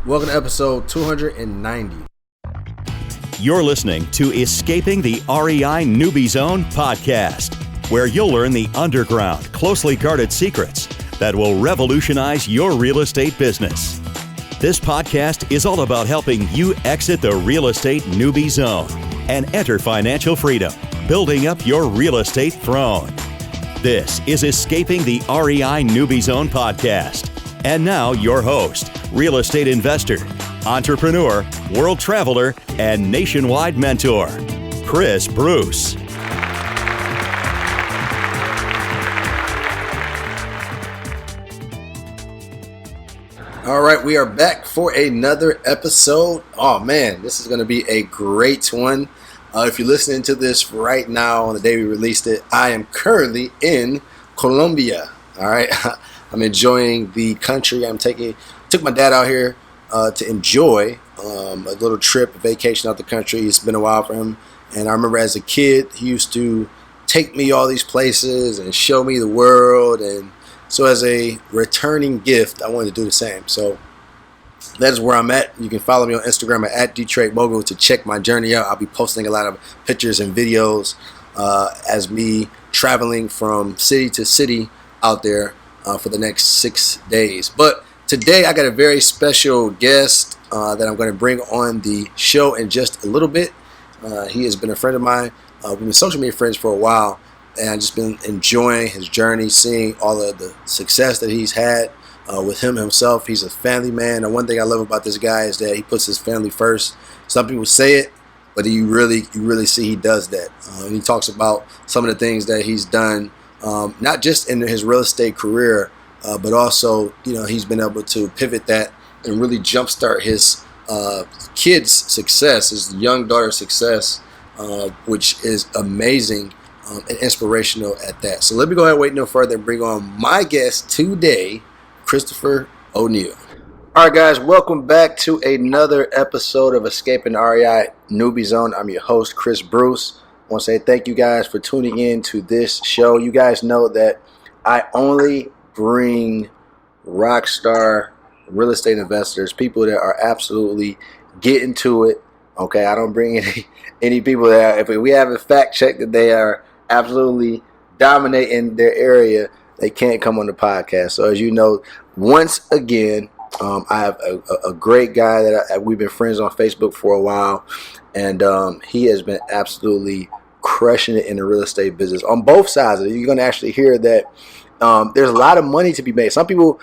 Welcome to episode 290. You're listening to Escaping the REI Newbie Zone podcast, where you'll learn the underground, closely guarded secrets that will revolutionize your real estate business. This podcast is all about helping you exit the real estate newbie zone and enter financial freedom, building up your real estate throne. This is Escaping the REI Newbie Zone podcast. And now your host, real estate investor, entrepreneur, world traveler, and nationwide mentor, Chris Bruce. All right, we are back for another episode. Oh man, this is going to be a great one. If you're listening to this right now on the day we released it, I am currently in Colombia. All right, I'm enjoying the country. Took my dad out here to enjoy a little trip, a vacation out the country. It's been a while for him, and I remember as a kid, he used to take me all these places and show me the world. And so, as a returning gift, I wanted to do the same. So that is where I'm at. You can follow me on Instagram at @DetroitMogul to check my journey out. I'll be posting a lot of pictures and videos as me traveling from city to city out there for the next 6 days. But today I got a very special guest that I'm going to bring on the show in just a little bit. He has been a friend of mine. We've been social media friends for a while, and I've just been enjoying his journey, seeing all of the success that he's had with him himself. He's a family man, and one thing I love about this guy is that he puts his family first. Some people say it, but you really see he does that. And he talks about some of the things that he's done, not just in his real estate career, but also, he's been able to pivot that and really jumpstart his kids' success, his young daughter's success, which is amazing and inspirational at that. So let me go ahead and wait no further and bring on my guest today, Christopher O'Neal. All right, guys, welcome back to another episode of Escaping the REI Newbie Zone. I'm your host, Chris Bruce. I want to say thank you guys for tuning in to this show. You guys know that I only bring rock star real estate investors, people that are absolutely getting to it. Okay, I don't bring any people that, if we haven't fact checked that they are absolutely dominating their area, they can't come on the podcast. So as you know, once again, I have a great guy that we've been friends on Facebook for a while, and he has been absolutely crushing it in the real estate business on both sides of it. You're going to actually hear that there's a lot of money to be made. Some people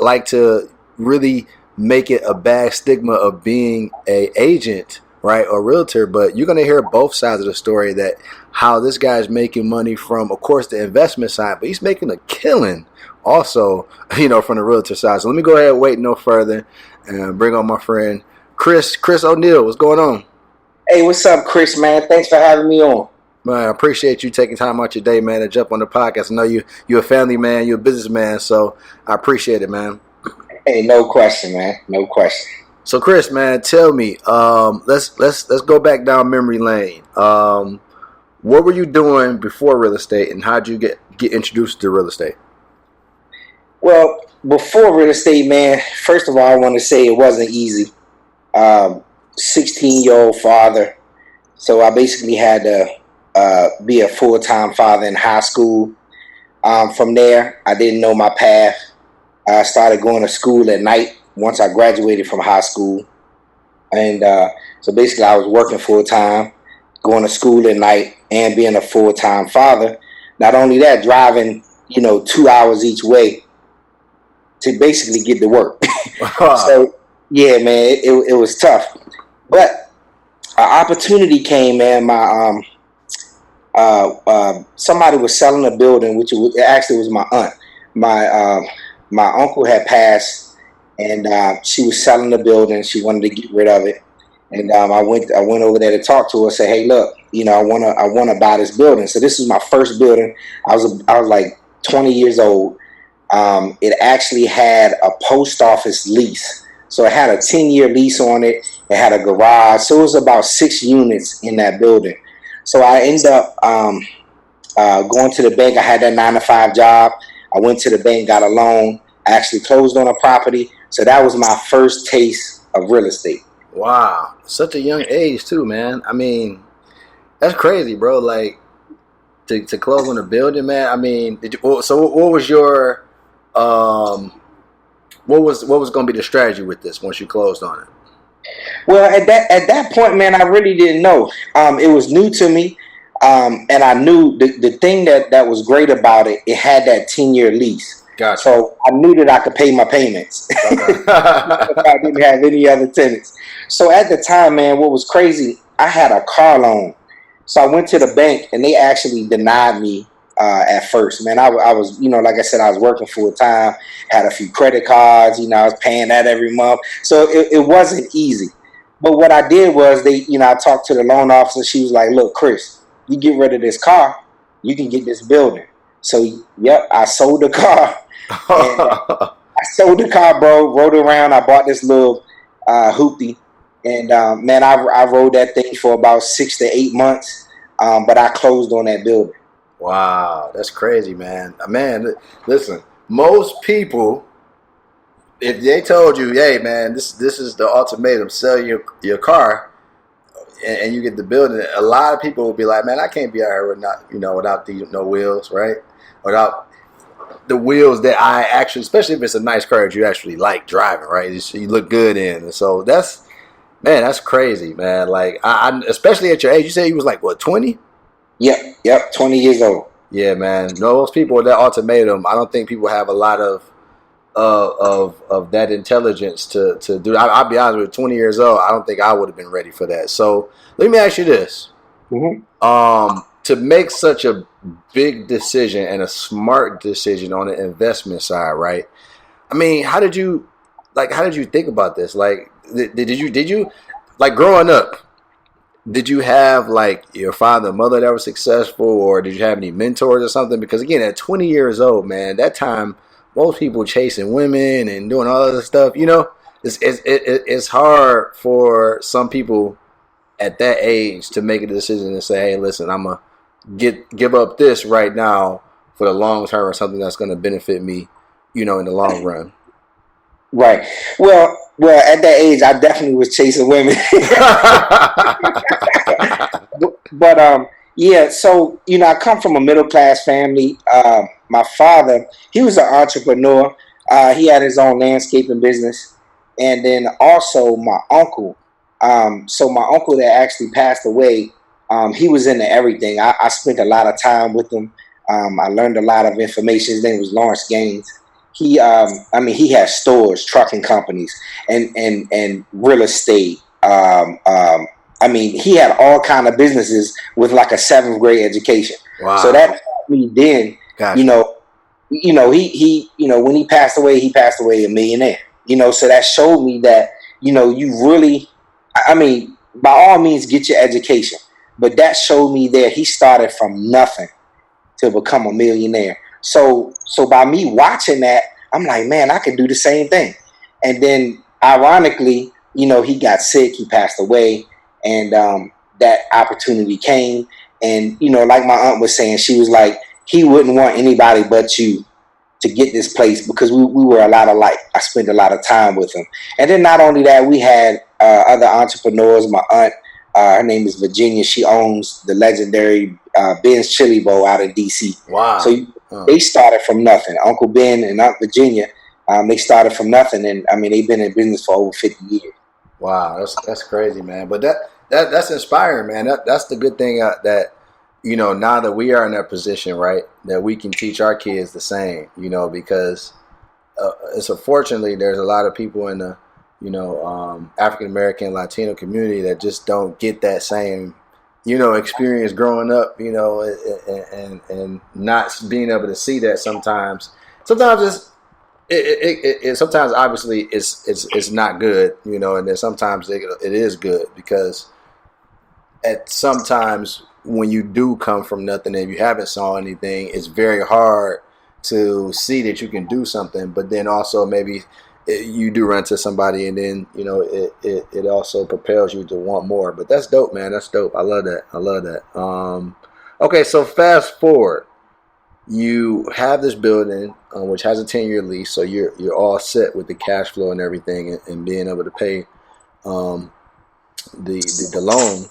like to really make it a bad stigma of being a agent, right, or realtor, but you're going to hear both sides of the story, that how this guy's making money from, of course, the investment side, but he's making a killing also, from the realtor side. So let me go ahead and wait no further and bring on my friend Chris O'Neal. What's going on? Hey, what's up, Chris, man? Thanks for having me on. Man, I appreciate you taking time out your day, man, to jump on the podcast. I know you're a family man, you're a businessman, so I appreciate it, man. Hey, no question, man. No question. So, Chris, man, tell me, let's go back down memory lane. What were you doing before real estate, and how'd you get introduced to real estate? Well, before real estate, man, first of all, I want to say it wasn't easy. 16-year-old father, so I basically had to be a full-time father in high school. From there, I didn't know my path. I started going to school at night once I graduated from high school. And so basically I was working full-time, going to school at night, and being a full-time father. Not only that, driving, 2 hours each way to basically get to work. So, yeah, man, it was tough. But an opportunity came, man. Somebody was selling a building, which actually was my aunt. My uncle had passed, and she was selling the building. She wanted to get rid of it, and I went over there to talk to her. Say, hey, look, I want to buy this building. So this is my first building. I was like 20 years old. It actually had a post office lease. So it had a 10-year lease on it. It had a garage. So it was about 6 units in that building. So I ended up going to the bank. I had that 9-to-5 job. I went to the bank, got a loan, actually closed on a property. So that was my first taste of real estate. Wow, such a young age too, man. I mean, that's crazy, bro. Like to close on a building, man. I mean, so what was your what was going to be the strategy with this once you closed on it? Well, at that point, man, I really didn't know. It was new to me, and I knew the thing that was great about it. It had that 10-year lease, Gotcha. so I knew that I could pay my payments. Okay. If I didn't have any other tenants. So at the time, man, what was crazy? I had a car loan, so I went to the bank, and they actually denied me at first. Man, I was, like I said, I was working full time, had a few credit cards. I was paying that every month, so it wasn't easy. But what I did was I talked to the loan officer. She was like, "Look, Chris, you get rid of this car, you can get this building." So, yep, I sold the car. And I sold the car, bro, rode around. I bought this little hoopty. And, man, I rode that thing for about 6 to 8 months. But I closed on that building. Wow, that's crazy, man. Man, listen, most people, if they told you, "Hey, man, this is the ultimatum: sell your car, and you get the building," a lot of people will be like, "Man, I can't be out here without these no wheels, right? Without the wheels that I actually, especially if it's a nice car that you actually like driving, right? You look good in." And so that's crazy, man. Like I especially at your age, you said you was like what, 20? Yep, 20 years old. Yeah, man. Those people with that ultimatum, I don't think people have a lot of that intelligence to do. I'll be honest with you, 20 years old, I don't think I would have been ready for that. So let me ask you this. Mm-hmm. To make such a big decision and a smart decision on the investment side, right? I mean, how did you think about this? Like, did you like growing up? Did you have like your father and mother that were successful, or did you have any mentors or something? Because again, at 20 years old, man, that time most people chasing women and doing all other stuff. It's hard for some people at that age to make a decision and say, "Hey, listen, I'm gonna give up this right now for the long term or something that's going to benefit me, in the long run." Right. Well, at that age, I definitely was chasing women. but yeah. So I come from a middle class family. My father, he was an entrepreneur. He had his own landscaping business, and then also my uncle. So my uncle that actually passed away, he was into everything. I spent a lot of time with him. I learned a lot of information. His name was Lawrence Gaines. He had stores, trucking companies, and real estate. He had all kind of businesses with like a 7th grade education. Wow. So that taught me then, gotcha. He when he passed away a millionaire. So that showed me that, you really, by all means, get your education. But that showed me that he started from nothing to become a millionaire. So by me watching that, I'm like, man, I can do the same thing. And then ironically, he got sick, he passed away, and that opportunity came. And, like my aunt was saying, she was like, he wouldn't want anybody but you to get this place because we were a lot alike. I spent a lot of time with him. And then not only that, we had other entrepreneurs. My aunt, her name is Virginia. She owns the legendary Ben's Chili Bowl out in D.C. Wow. So they started from nothing. Uncle Ben and Aunt Virginia, they started from nothing. And, they've been in business for over 50 years. Wow, that's crazy, man. But that's inspiring, man. That's the good thing that, now that we are in that position, right, that we can teach our kids the same, because it's unfortunately there's a lot of people in the African American Latino community that just don't get that same experience growing up, and not being able to see that sometimes it sometimes obviously it's not good, and then sometimes it is good because at sometimes when you do come from nothing and you haven't saw anything, it's very hard to see that you can do something, but then also maybe you do run to somebody and then it also propels you to want more. But that's dope, man. That's dope. I love that. Okay, so fast forward, you have this building, which has a 10-year lease, so you're all set with the cash flow and everything, and being able to pay um, the loan.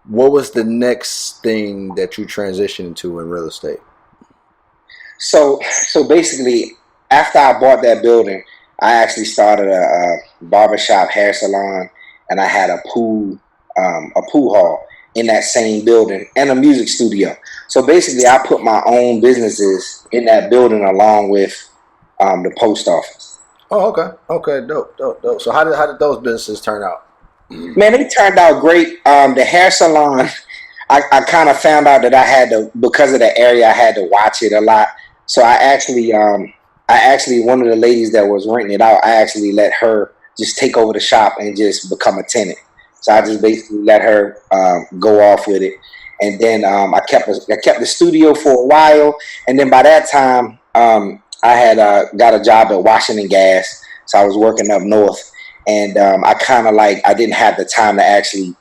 What was the next thing that you transitioned into in real estate? So basically, after I bought that building, I actually started a barbershop, hair salon, and I had a pool hall in that same building, and a music studio. So basically, I put my own businesses in that building along with the post office. Oh, okay, dope. So how did those businesses turn out? Man, it turned out great. The hair salon, I kind of found out that I had to, because of the area, I had to watch it a lot. So I actually, one of the ladies that was renting it out, I actually let her just take over the shop and just become a tenant. So I just basically let her go off with it, and then I kept the studio for a while, and then by that time I had got a job at Washington Gas, so I was working up north, and I kind of like I didn't have the time to actually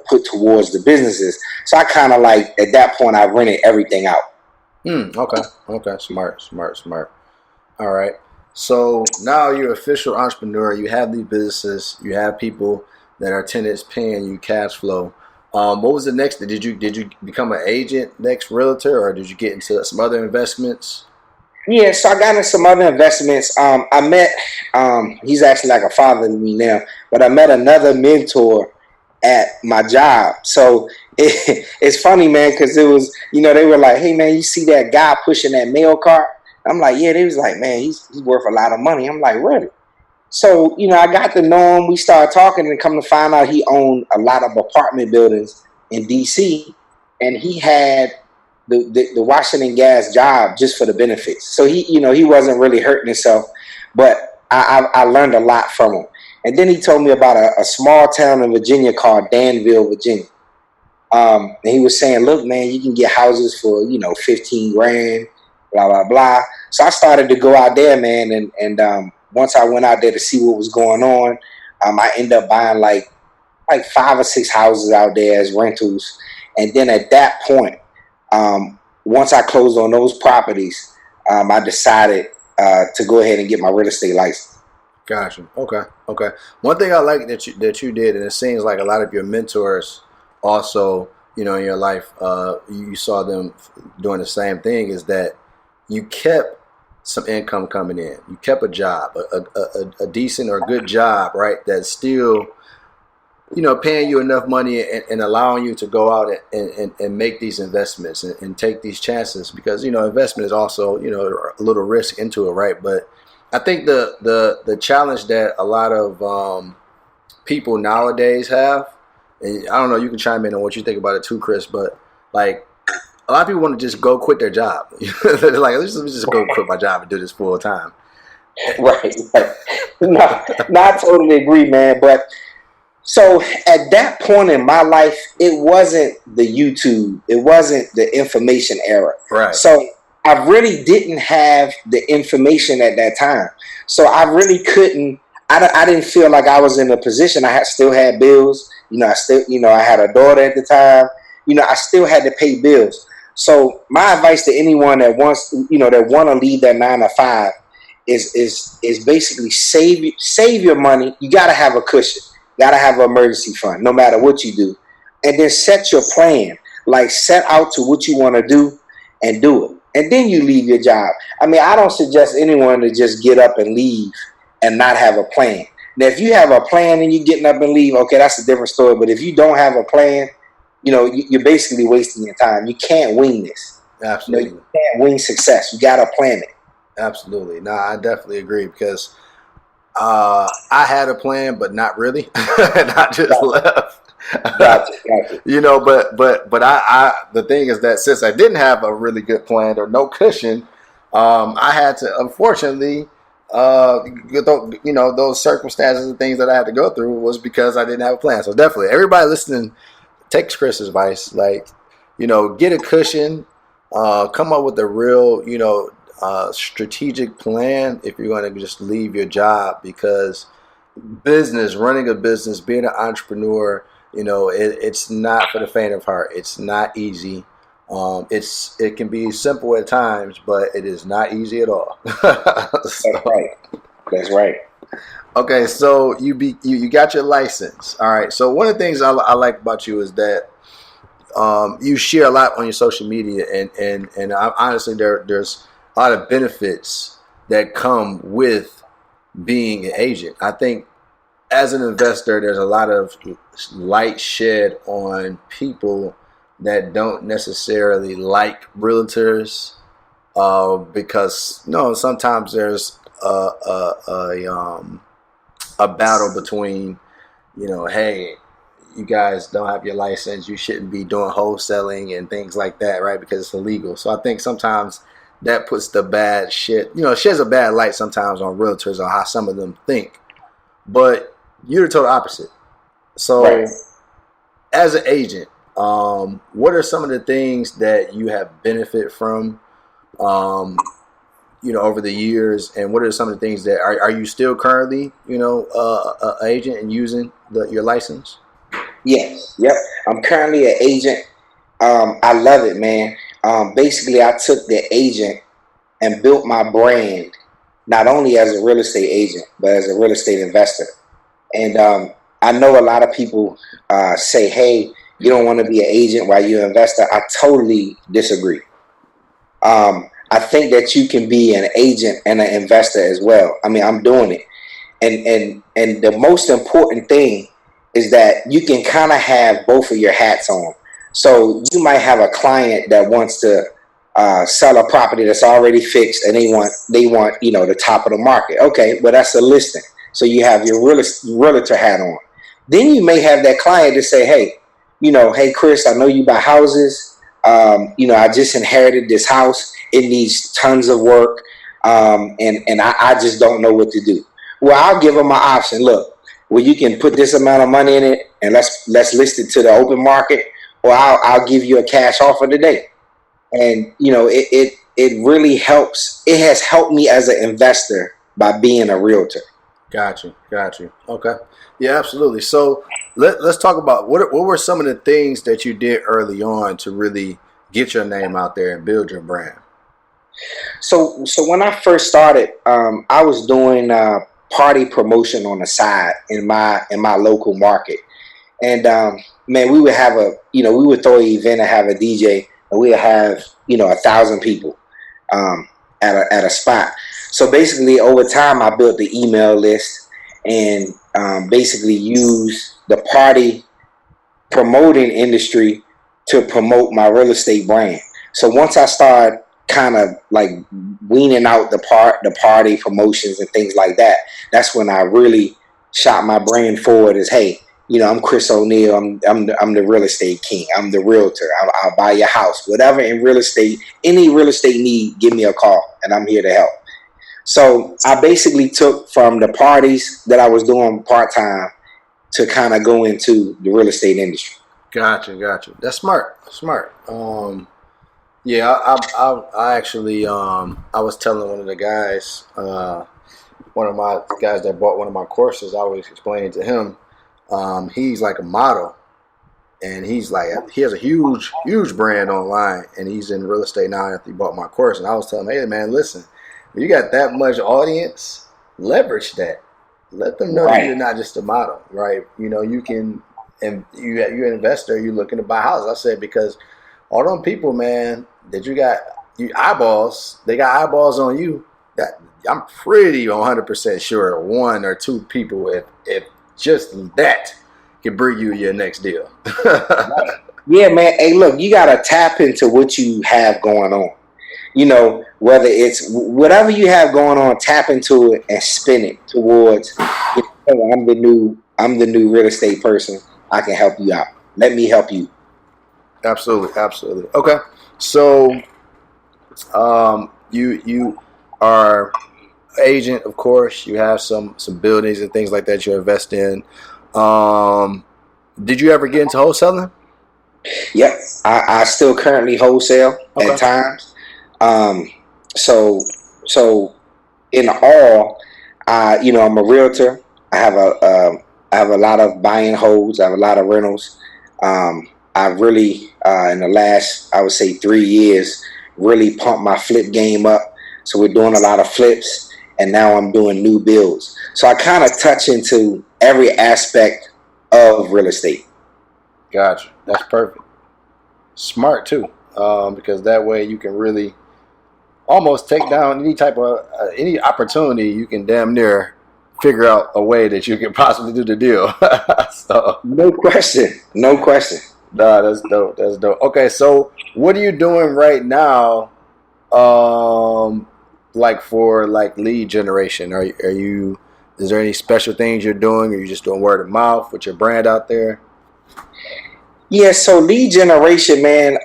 put towards the businesses, so I kind of like at that point I rented everything out. Okay. Smart. All right. So now you're an official entrepreneur. You have these businesses. You have people that are tenants paying you cash flow. What was the next? Did you become an agent, next realtor, or did you get into some other investments? Yeah, so I got into some other investments. I met, he's actually like a father to me now, but I met another mentor at my job. So it's funny, man, because it was, they were like, hey, man, you see that guy pushing that mail cart? I'm like, yeah. They was like, man, he's worth a lot of money. I'm like, really? So, I got to know him. We started talking, and come to find out he owned a lot of apartment buildings in D.C., and he had the Washington Gas job just for the benefits. So he wasn't really hurting himself, but I learned a lot from him. And then he told me about a small town in Virginia called Danville, Virginia. And he was saying, look, man, you can get houses for, 15 grand, blah, blah, blah. So I started to go out there, man. And once I went out there to see what was going on, I ended up buying like 5 or 6 houses out there as rentals. And then at that point, once I closed on those properties, I decided to go ahead and get my real estate license. Gotcha. Okay. One thing I like that you did, and it seems like a lot of your mentors also, in your life, you saw them doing the same thing, is that you kept some income coming in. You kept a job, a decent or good job, right? That's still, paying you enough money and allowing you to go out and make these investments and take these chances, because, investment is also, a little risk into it, right? But I think the challenge that a lot of people nowadays have, and I don't know, you can chime in on what you think about it too, Chris, but like a lot of people want to just go quit their job. They're like, let me just go quit my job and do this full time. Right. No, I totally agree, man. But so at that point in my life, it wasn't the YouTube, it wasn't the information era. Right. So I really didn't have the information at that time. So I really couldn't. I didn't feel like I was in a position. Still had bills. I had a daughter at the time. I still had to pay bills. So my advice to anyone that wants, that want to leave that 9 to 5 is basically save your money. You got to have a cushion. You got to have an emergency fund, no matter what you do, and then set your plan. Like set out to what you want to do and do it, and then you leave your job. I mean, I don't suggest anyone to just get up and leave and not have a plan. Now, if you have a plan and you're getting up and leave, okay, that's a different story. But if you don't have a plan, you're basically wasting your time. You can't wing this. Absolutely. You can't wing success. You got to plan it. Absolutely. No, I definitely agree, because I had a plan, but not really. And I just left. Gotcha. But I the thing is that since I didn't have a really good plan or no cushion, I had to, unfortunately, those circumstances and things that I had to go through was because I didn't have a plan. So definitely, everybody listening, take Chris's advice. Like, get a cushion, come up with a real, strategic plan if you're going to just leave your job, because running a business, being an entrepreneur, it's not for the faint of heart. It's not easy. It can be simple at times, but it is not easy at all. That's So, right. That's right. okay, so you got your license. All right. So one of the things I like about you is that you share a lot on your social media, and honestly, there's a lot of benefits that come with being an agent. I think as an investor, there's a lot of light shed on people that don't necessarily like realtors because sometimes there's a battle between hey, you guys don't have your license, you shouldn't be doing wholesaling and things like that, right? Because it's illegal. So I think sometimes that puts the bad shit, sheds a bad light sometimes on realtors on how some of them think. But you're the total opposite. Right. So as an agent, what are some of the things that you have benefit from, over the years, and what are some of the things that are you still currently, a agent and using your license? Yes. Yep. I'm currently an agent. I love it, man. Basically, I took the agent and built my brand not only as a real estate agent but as a real estate investor. And I know a lot of people say, "Hey, you don't want to be an agent while you're an investor." I totally disagree. I think that you can be an agent and an investor as well. I mean, I'm doing it, and the most important thing is that you can kind of have both of your hats on. So you might have a client that wants to sell a property that's already fixed, and they want the top of the market. Okay, well that's a listing. So you have your realtor hat on. Then you may have that client to say, "Hey, hey Chris, I know you buy houses. I just inherited this house. It needs tons of work, and I just don't know what to do." Well, I'll give them an option. Look, well, you can put this amount of money in it, and let's list it to the open market, or I'll give you a cash offer today. And it really helps. It has helped me as an investor by being a realtor. Got you. Okay, yeah, absolutely. So let's talk about what were some of the things that you did early on to really get your name out there and build your brand. So when I first started, I was doing party promotion on the side in my local market, and man, we would have we would throw an event and have a DJ, and we would have 1,000 people at a spot. So basically, over time, I built the email list and basically used the party promoting industry to promote my real estate brand. So once I started kind of like weaning out the party promotions and things like that, that's when I really shot my brand forward as, hey, I'm Chris O'Neal. I'm the real estate king. I'm the realtor. I'll buy your house. Whatever in real estate, any real estate need, give me a call, and I'm here to help. So I basically took from the parties that I was doing part time to kind of go into the real estate industry. Gotcha. That's smart. Smart. Yeah, I actually, I was telling one of the guys, one of my guys that bought one of my courses, I was explaining to him, he's like a model, and he has a huge brand online, and he's in real estate now after he bought my course. And I was telling him, hey man, listen, you got that much audience, leverage that. Let them know that you're not just a model, right? You can, and you're an investor, you're looking to buy houses. I said, because all them people, man, that you got, they got eyeballs on you. That I'm pretty 100% sure one or two people, if just that, can bring you your next deal. Yeah, man. Hey, look, you gotta tap into what you have going on. Whether it's whatever you have going on, tap into it and spin it towards. Hey, I'm the new real estate person. I can help you out. Let me help you. Absolutely. Okay, so you are agent, of course. You have some buildings and things like that you invest in. Did you ever get into wholesaling? Yep, I still currently wholesale at times. So in all, I'm a realtor. I have a lot of buy and holds. I have a lot of rentals. I really, in the last, I would say 3 years, really pumped my flip game up. So we're doing a lot of flips, and now I'm doing new builds. So I kind of touch into every aspect of real estate. Gotcha. That's perfect. Smart too, because that way you can really almost take down any type of any opportunity. You can damn near figure out a way that you can possibly do the deal. So No question. No question. nah, that's dope. That's dope. Okay, so what are you doing right now? Like for like lead generation, are you? Is there any special things you're doing? Or are you just doing word of mouth with your brand out there? Yeah, so lead generation, man.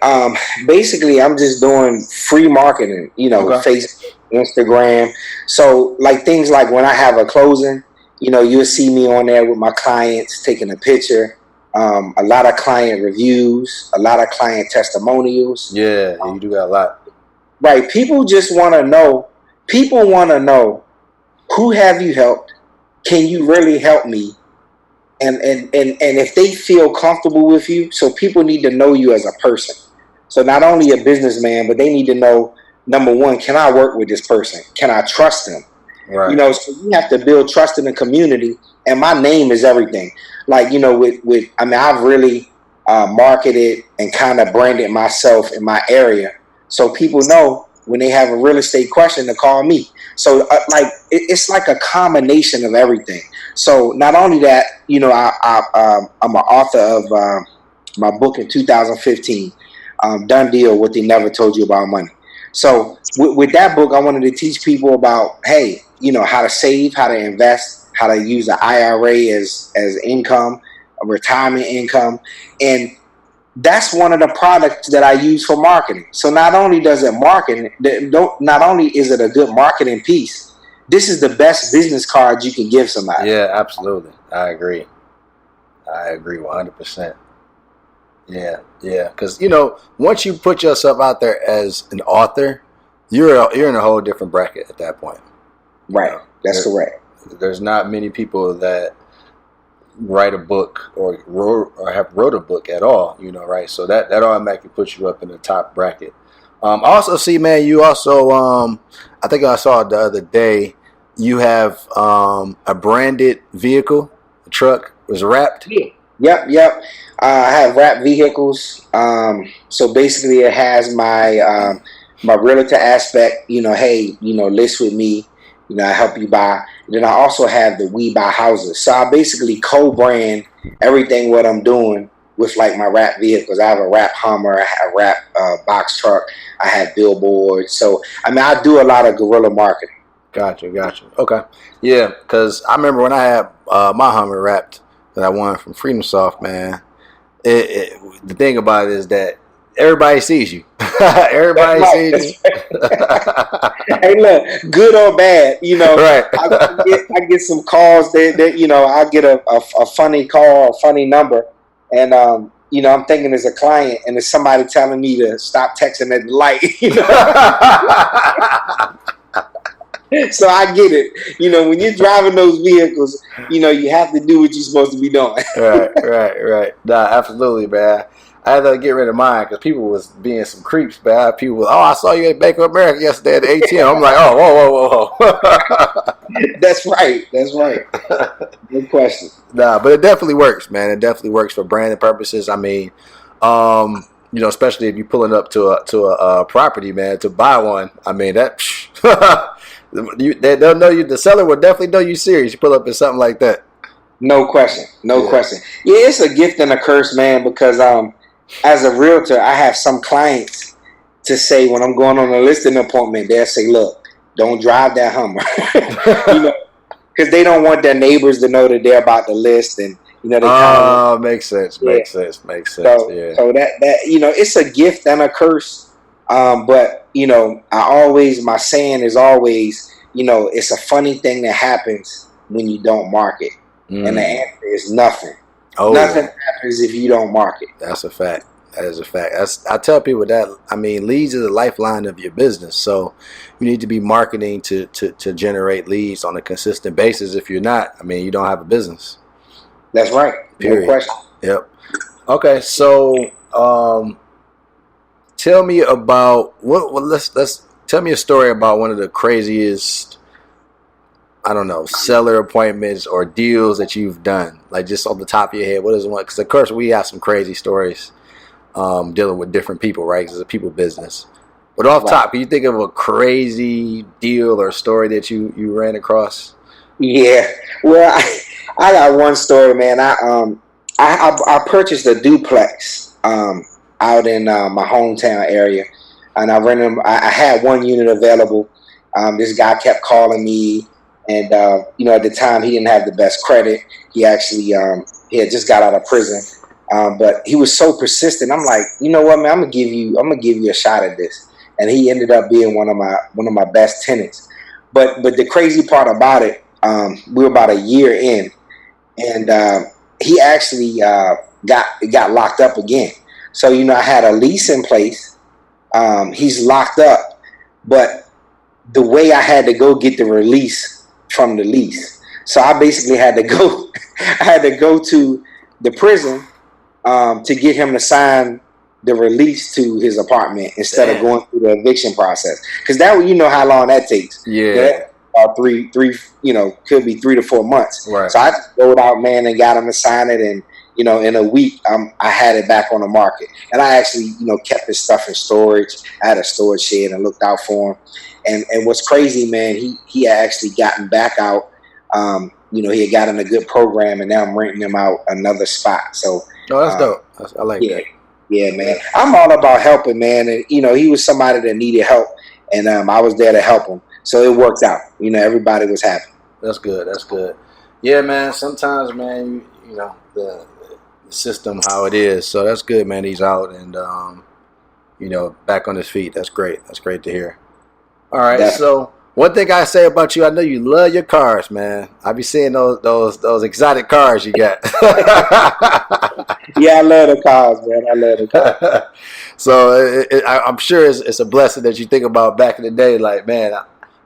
Basically, I'm just doing free marketing. Okay. Facebook, Instagram. So, like things like when I have a closing, you'll see me on there with my clients taking a picture. A lot of client reviews, a lot of client testimonials. Yeah, you do got a lot. Right? People just want to know. People want to know, who have you helped? Can you really help me? And if they feel comfortable with you, so people need to know you as a person. So not only a businessman, but they need to know, number one, can I work with this person? Can I trust them? Right. So you have to build trust in the community, and my name is everything. Like, I've really marketed and kind of branded myself in my area, so people know when they have a real estate question to call me. So it's like a combination of everything. So not only that, I'm an author of my book in 2015, Done Deal, What They Never Told You About Money. So with that book, I wanted to teach people about, hey, how to save, how to invest, how to use the IRA as income, a retirement income. And that's one of the products that I use for marketing. So not only does it market, not only is it a good marketing piece, this is the best business card you can give somebody. Yeah, absolutely. I agree 100%. Yeah, because once you put yourself out there as an author, you're in a whole different bracket at that point. Right, that's correct. There's not many people that write a book or have wrote a book at all, right? So that automatically puts you up in the top bracket. I also see, man, you also I think I saw the other day you have a branded vehicle, a truck was wrapped. Yep. I have wrapped vehicles. So basically, it has my my realtor aspect. Hey, list with me. I help you buy. And then I also have the We Buy Houses. So I basically co-brand everything what I'm doing with like my wrap vehicles. I have a wrap Hummer, I have a wrap box truck, I have billboards. So I do a lot of guerrilla marketing. Gotcha. Okay. Yeah, because I remember when I had my Hummer wrapped that I won from Freedom Soft, man. The thing about it is that everybody sees you. Everybody sees you. Hey, look, good or bad, Right. I get some calls that I get a funny call, a funny number, and I'm thinking as a client, and it's somebody telling me to stop texting at the light. So I get it. When you're driving those vehicles, you have to do what you're supposed to be doing. Right. Nah, absolutely, man. I had to get rid of mine because people was being some creeps, man. People was, I saw you at Bank of America yesterday at the ATM. I'm like, whoa. That's right. Good question. Nah, but it definitely works, man. It definitely works for branding purposes. I mean, especially if you're pulling up to a property, man, to buy one. I mean, that they'll know you. The seller will definitely know you serious. You pull up in something like that. No question. Yeah, it's a gift and a curse, man, because as a realtor, I have some clients to say when I'm going on a listing appointment, they'll say, look, don't drive that Hummer. Because they don't want their neighbors to know that they're about to list, and they kind of makes sense. Yeah. Makes sense. So Yeah. that it's a gift and a curse. But my saying is always, it's a funny thing that happens when you don't market, and the answer is nothing. Nothing happens if you don't market. That's a fact. That is a fact. I tell people that, leads are the lifeline of your business. So you need to be marketing to generate leads on a consistent basis. If you're not, you don't have a business. That's right. Period. No question. Yep. Okay. So Tell me about what. Well, let's tell me a story about one of the craziest, I don't know, seller appointments or deals that you've done. Like just off the top of your head, what is one? Because of course we have some crazy stories dealing with different people, right? Because it's a people business. But off top, can you think of a crazy deal or story that you ran across? Yeah. Well, I got one story, man. I purchased a duplex out in my hometown area, and I rented them. I had one unit available. This guy kept calling me, and at the time he didn't have the best credit. He actually he had just got out of prison, but he was so persistent. I'm like, you know what, man? I'm gonna give you a shot at this. And he ended up being one of my best tenants. But the crazy part about it, we were about a year in, and he actually got locked up again. So I had a lease in place. He's locked up, but the way I had to go get the release from the lease. So I basically had to go. I had to go to the prison to get him to sign the release to his apartment instead of going through the eviction process. Because that, how long that takes. Yeah. About three, could be 3 to 4 months. Right. So I just rolled out, man, and got him to sign it, and in a week, I had it back on the market. And I actually, kept his stuff in storage. I had a storage shed and looked out for him. And what's crazy, man, he had actually gotten back out. He had gotten a good program, and now I'm renting him out another spot. So, that's dope. I like that. Yeah, man. I'm all about helping, man. And, he was somebody that needed help, and I was there to help him. So it worked out. Everybody was happy. That's good. That's good. Yeah, man. Sometimes, man, the system how it is. So that's good, man. He's out and, back on his feet. That's great. That's great to hear. All right. Definitely. So one thing I say about you, I know you love your cars, man. I be seeing those exotic cars you got. Yeah, I love the cars, man. I love the cars. So I'm sure it's a blessing that you think about back in the day. Like, man,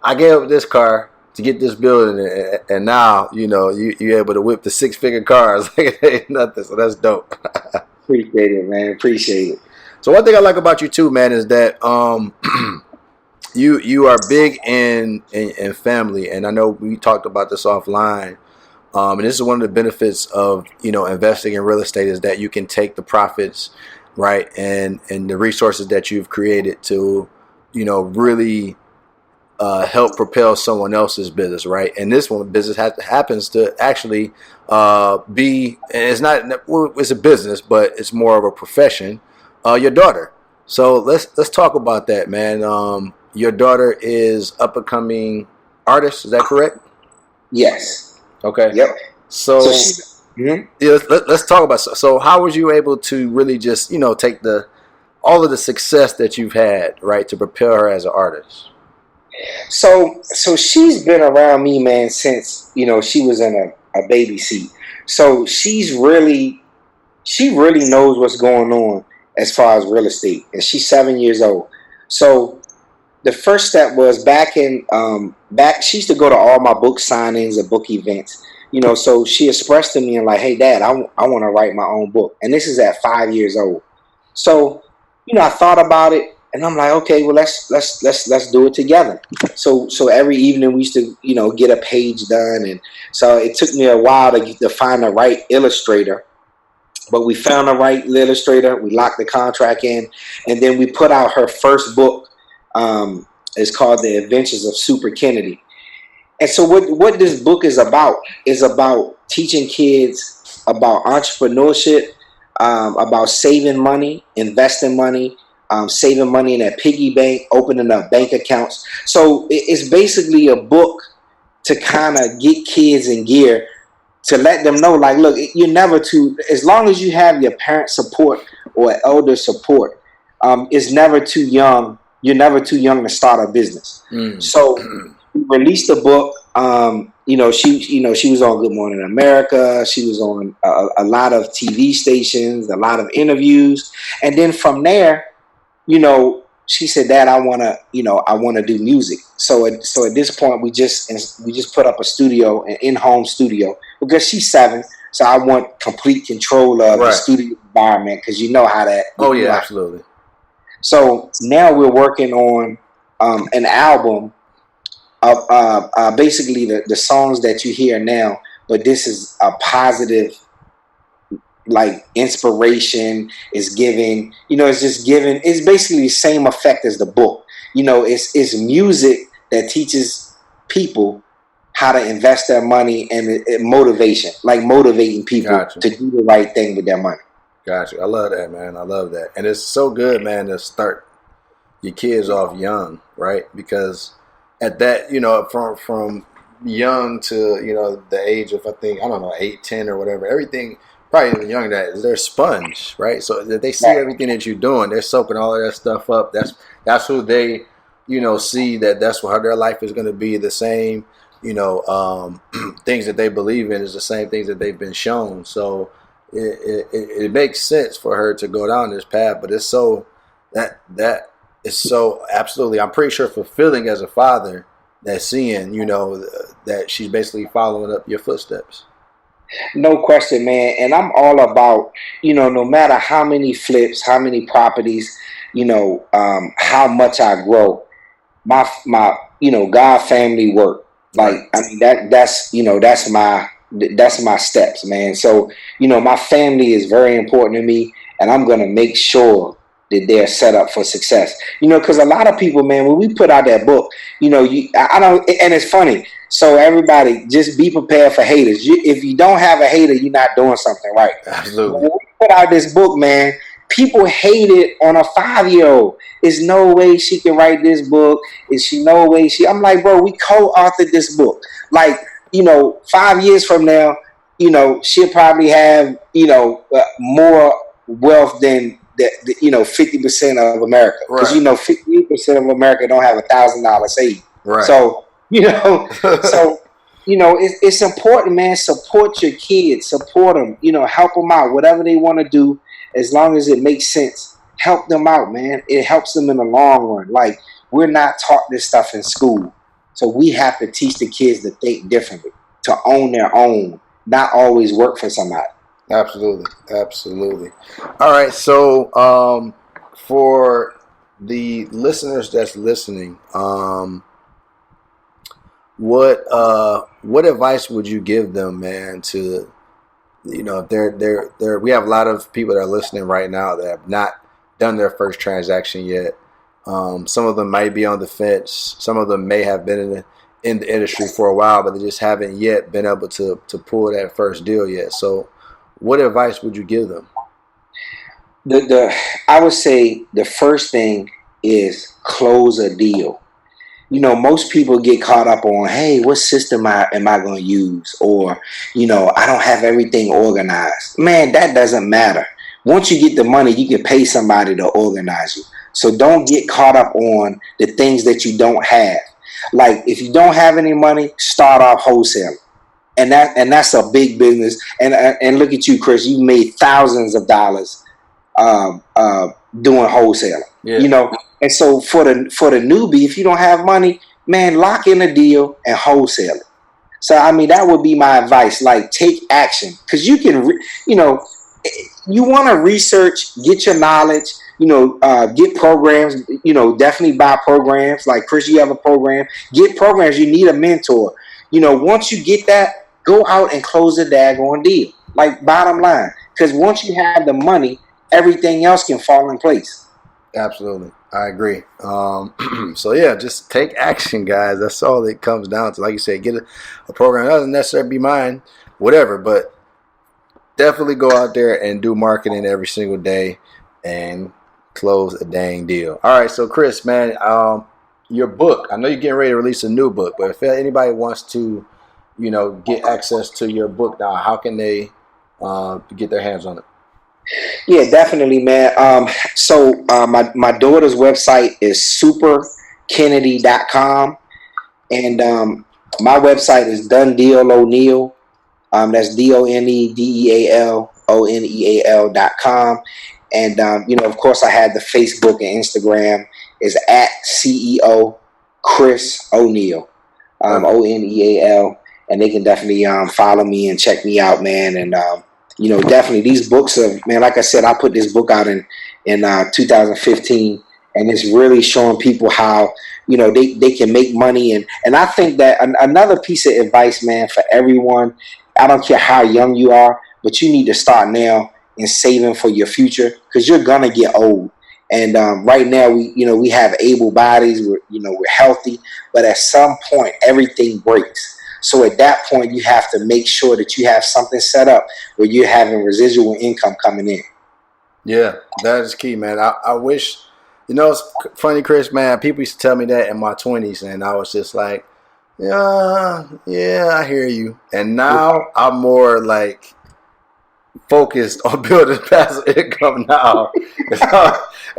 I gave up this car to get this building, and now you're able to whip the 6-figure cars like it ain't nothing. So that's dope. Appreciate it, man. Appreciate it. So one thing I like about you too, man, is that you are big in family, and I know we talked about this offline. And this is one of the benefits of investing in real estate is that you can take the profits, right, and the resources that you've created to really help propel someone else's business, right? And this one business happens to actually be, and it's a business, but it's more of a profession. Your daughter. So let's talk about that, man. Your daughter is up and coming artist. Is that correct? Yes. Okay. Yep. So let's talk about. So how was you able to really just take all of the success that you've had, right, to prepare her as an artist? So she's been around me, man, since she was in a baby seat. So she really knows what's going on as far as real estate, and she's 7 years old. So the first step was she used to go to all my book signings and book events, so she expressed to me and like, hey, Dad, I want to write my own book. And this is at 5 years old. So, I thought about it and I'm like, okay, well, let's do it together. So every evening we used to, get a page done. And so it took me a while to find the right illustrator, but we found the right illustrator. We locked the contract in, and then we put out her first book. It's called The Adventures of Super Kennedy. And so what this book is about teaching kids about entrepreneurship, about saving money, investing money, saving money in a piggy bank, opening up bank accounts. So it's basically a book to kind of get kids in gear, to let them know, like, look, you're never too, as long as you have your parent support or elder support, it's never too young. You're never too young to start a business. So we released the book. She was on Good Morning America. She was on a lot of TV stations, a lot of interviews. And then from there, she said, Dad, I want to do music. So at this point, we just put up a studio, an in-home studio, because she's 7. So I want complete control of the studio environment, because you know how that. Oh yeah, absolutely. So now we're working on an album of basically the songs that you hear now, but this is a positive, like, inspiration is giving, it's just giving, it's basically the same effect as the book. It's music that teaches people how to invest their money, and motivation, like motivating people to do the right thing with their money. Gotcha. I love that, man. I love that. And it's so good, man, to start your kids off young, right? Because at that, from young to, the age of, I think, I don't know, 8, 10 or whatever, everything, probably even younger, that they're sponge, right? So that they see everything that you're doing, they're soaking all of that stuff up. That's who they, see that's how their life is going to be. The same, things that they believe in is the same things that they've been shown. So it makes sense for her to go down this path, but it's so that is so absolutely, I'm pretty sure, fulfilling as a father, that seeing, that she's basically following up your footsteps. No question, man. And I'm all about, no matter how many flips, how many properties, how much I grow, my God family work. Like, I mean, that's my steps, man. So, my family is very important to me, and I'm going to make sure that they're set up for success. Because a lot of people, man, when we put out that book, I don't, and it's funny. So everybody, just be prepared for haters. If you don't have a hater, you're not doing something right. Absolutely. When we put out this book, man, people hate it on a 5-year-old. There's no way she can write this book. No way she. I'm like, bro, we co-authored this book. Like, 5 years from now, she'll probably have, more wealth than 50% of America. Because 58% of America don't have $1,000 saved. Right. So, it's important, man. Support your kids. Support them. Help them out. Whatever they want to do, as long as it makes sense, help them out, man. It helps them in the long run. Like, we're not taught this stuff in school. So we have to teach the kids to think differently, to own their own, not always work for somebody. Absolutely. Absolutely. All right. So for the listeners that's listening, what advice would you give them, man, to, if they're we have a lot of people that are listening right now that have not done their first transaction yet. Some of them might be on the fence. Some of them may have been in the industry for a while, but they just haven't yet been able to pull that first deal yet. So what advice would you give them? I would say the first thing is close a deal. Most people get caught up on, hey, what system am I going to use? Or, I don't have everything organized. Man, that doesn't matter. Once you get the money, you can pay somebody to organize you. So don't get caught up on the things that you don't have. Like, if you don't have any money, start off wholesaling. And that's a big business. And look at you, Chris. You made thousands of dollars doing wholesaling. Yeah. And so for the newbie, if you don't have money, man, lock in a deal and wholesale it. So I mean, that would be my advice. Like, take action, because you can, you want to research, get your knowledge, get programs. Definitely buy programs. Like, Chris, you have a program. Get programs. You need a mentor. Once you get that, go out and close the daggone deal. Like, bottom line, because once you have the money, everything else can fall in place. Absolutely. I agree. So yeah, just take action, guys. That's all it comes down to. Like you said, get a program. It doesn't necessarily be mine, whatever, but definitely go out there and do marketing every single day and close a dang deal. All right. So Chris, man, your book, I know you're getting ready to release a new book, but if anybody wants to, get access to your book now, how can they get their hands on it? Yeah, definitely, man. So my daughter's website is superkennedy.com, and my website is Done Deal O'Neal. That's DONEDEALONEAL.com, and of course, I had the Facebook and Instagram is at CEO Chris O'Neal, ONEAL. and they can definitely follow me and check me out, man. And definitely these books are, man. Like I said, I put this book out in 2015, and it's really showing people how they can make money. And I think that another piece of advice, man, for everyone, I don't care how young you are, but you need to start now in saving for your future, because you're gonna get old. And right now, we have able bodies. We're healthy, but at some point, everything breaks. So at that point, you have to make sure that you have something set up where you're having residual income coming in. Yeah, that is key, man. I wish, it's funny, Chris, man. People used to tell me that in my 20s, and I was just like, yeah, I hear you. And now I'm more like focused on building passive income now.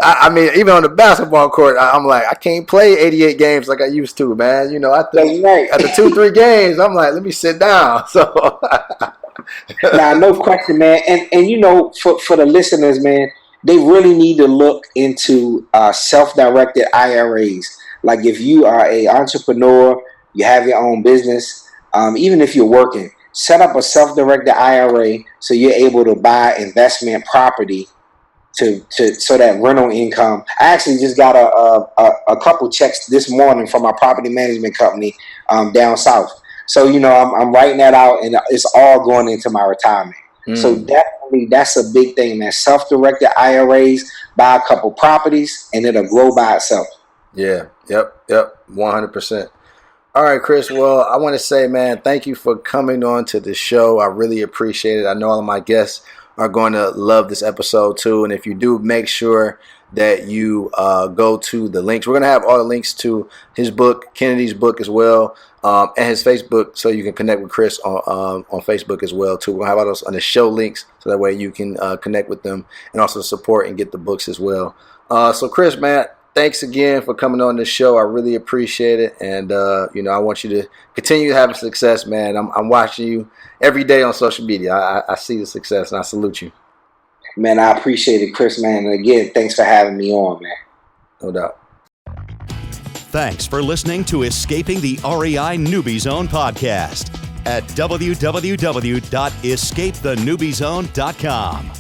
I mean, even on the basketball court, I'm like, I can't play 88 games like I used to, man. After 2-3 games, I'm like, let me sit down. So, now, no question, man. And for the listeners, man, they really need to look into self-directed IRAs. Like if you are a entrepreneur, you have your own business, even if you're working, set up a self-directed IRA so you're able to buy investment property so that rental income. I actually just got a couple checks this morning from my property management company down south. So I'm writing that out, and it's all going into my retirement. So definitely that's a big thing, man. Self-directed IRAs, buy a couple properties, and it'll grow by itself. Yeah. Yep. 100%. All right, Chris. Well, I want to say, man, thank you for coming on to the show. I really appreciate it. I know all of my guests are going to love this episode too. And if you do, make sure that you go to the links. We're going to have all the links to his book, Kennedy's book as well, and his Facebook, so you can connect with Chris on Facebook as well too. We're going to have all those on the show links, so that way you can connect with them and also support and get the books as well. So Chris, man, thanks again for coming on this show. I really appreciate it. And, I want you to continue having success, man. I'm watching you every day on social media. I see the success, and I salute you. Man, I appreciate it, Chris, man. And again, thanks for having me on, man. No doubt. Thanks for listening to Escaping the REI Newbie Zone podcast at www.escapethenewbiezone.com.